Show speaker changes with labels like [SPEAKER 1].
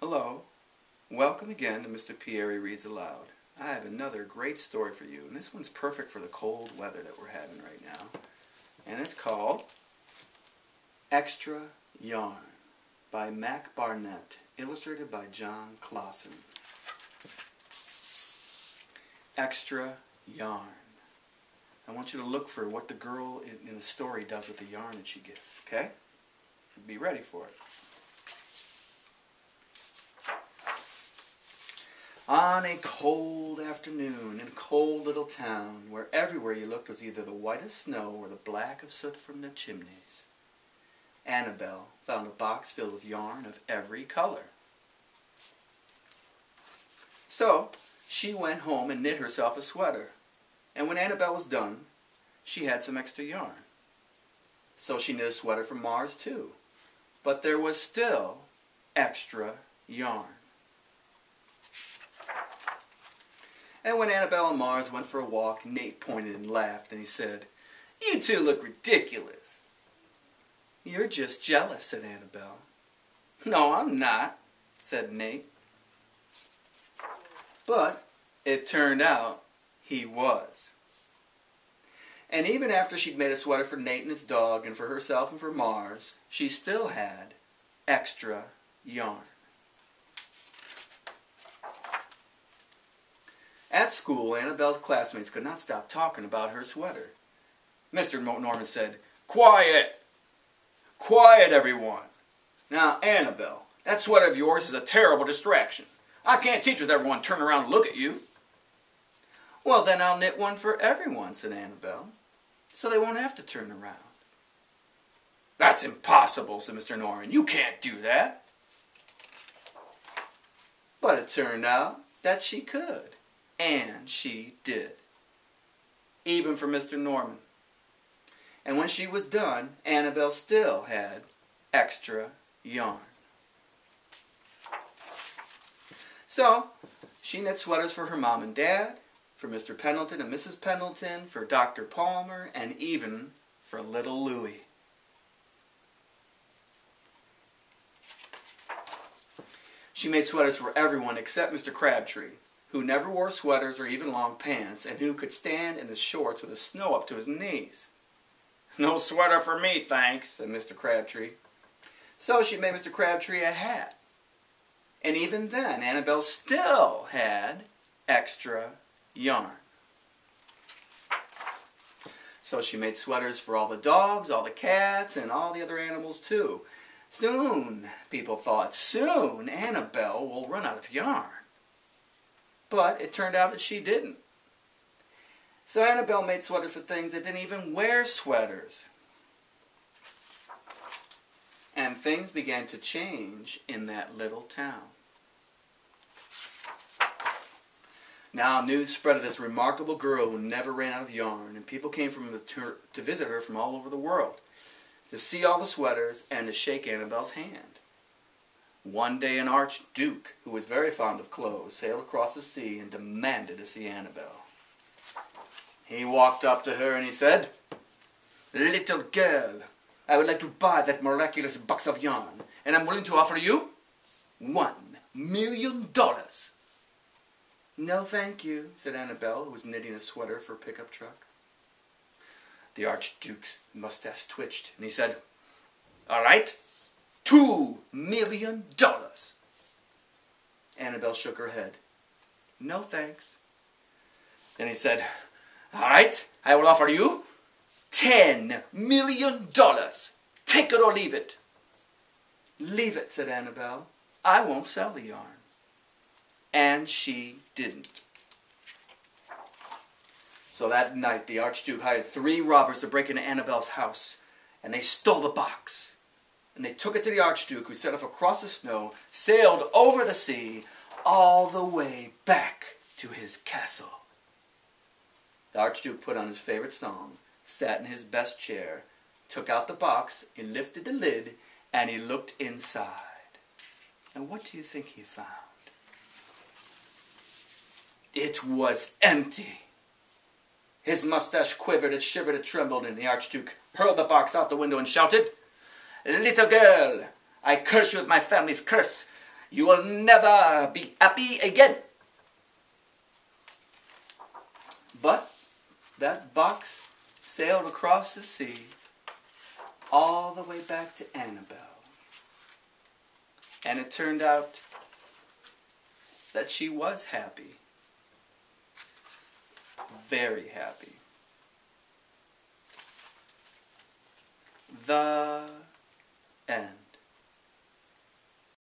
[SPEAKER 1] Hello, welcome again to Mr. Pierre Reads Aloud. I have another great story for you, and this one's perfect for the cold weather that we're having right now. And it's called Extra Yarn by Mac Barnett, illustrated by John Clausen. Extra yarn. I want you to look for what the girl in the story does with the yarn that she gets, okay? Be ready for it. On a cold afternoon in a cold little town where everywhere you looked was either the white of snow or the black of soot from the chimneys, Annabelle found a box filled with yarn of every color. So she went home and knit herself a sweater, and when Annabelle was done, she had some extra yarn. So she knit a sweater for Mars too, but there was still extra yarn. And when Annabelle and Mars went for a walk, Nate pointed and laughed, and he said, "You two look ridiculous." "You're just jealous," said Annabelle. "No, I'm not," said Nate. But it turned out he was. And even after she'd made a sweater for Nate and his dog, and for herself and for Mars, she still had extra yarn. At school, Annabelle's classmates could not stop talking about her sweater. Mr. Norman said, "Quiet! Quiet, everyone! Now, Annabelle, that sweater of yours is a terrible distraction. I can't teach with everyone turning around and look at you." "Well, then I'll knit one for everyone," said Annabelle, "so they won't have to turn around." "That's impossible," said Mr. Norman. "You can't do that." But it turned out that she could. And she did. Even for Mr. Norman. And when she was done, Annabelle still had extra yarn. So, she knit sweaters for her mom and dad, for Mr. Pendleton and Mrs. Pendleton, for Dr. Palmer, and even for little Louie. She made sweaters for everyone except Mr. Crabtree, who never wore sweaters or even long pants, and who could stand in his shorts with the snow up to his knees. "No sweater for me, thanks," said Mr. Crabtree. So she made Mr. Crabtree a hat. And even then, Annabelle still had extra yarn. So she made sweaters for all the dogs, all the cats, and all the other animals too. Soon, people thought, soon Annabelle will run out of yarn. But it turned out that she didn't. So Annabelle made sweaters for things that didn't even wear sweaters. And things began to change in that little town. Now news spread of this remarkable girl who never ran out of yarn, and people came to visit her from all over the world, to see all the sweaters and to shake Annabelle's hand. One day an archduke, who was very fond of clothes, sailed across the sea and demanded to see Annabelle. He walked up to her and he said, "Little girl, I would like to buy that miraculous box of yarn, and I'm willing to offer you $1 million. "No, thank you," said Annabelle, who was knitting a sweater for a pickup truck. The archduke's mustache twitched, and he said, "All right, $2 million. Annabelle shook her head. "No, thanks." Then he said, "All right, I will offer you $10 million. Take it or leave it." "Leave it," said Annabelle. "I won't sell the yarn." And she didn't. So that night the Archduke hired 3 robbers to break into Annabelle's house, and they stole the box. And they took it to the Archduke, who set off across the snow, sailed over the sea, all the way back to his castle. The Archduke put on his favorite song, sat in his best chair, took out the box, he lifted the lid, and he looked inside. And what do you think he found? It was empty. His mustache quivered, it shivered, it trembled, and the Archduke hurled the box out the window and shouted, "Little girl, I curse you with my family's curse. You will never be happy again. But that box sailed across the sea all the way back to Annabelle. And it turned out that she was happy. Very happy. The end.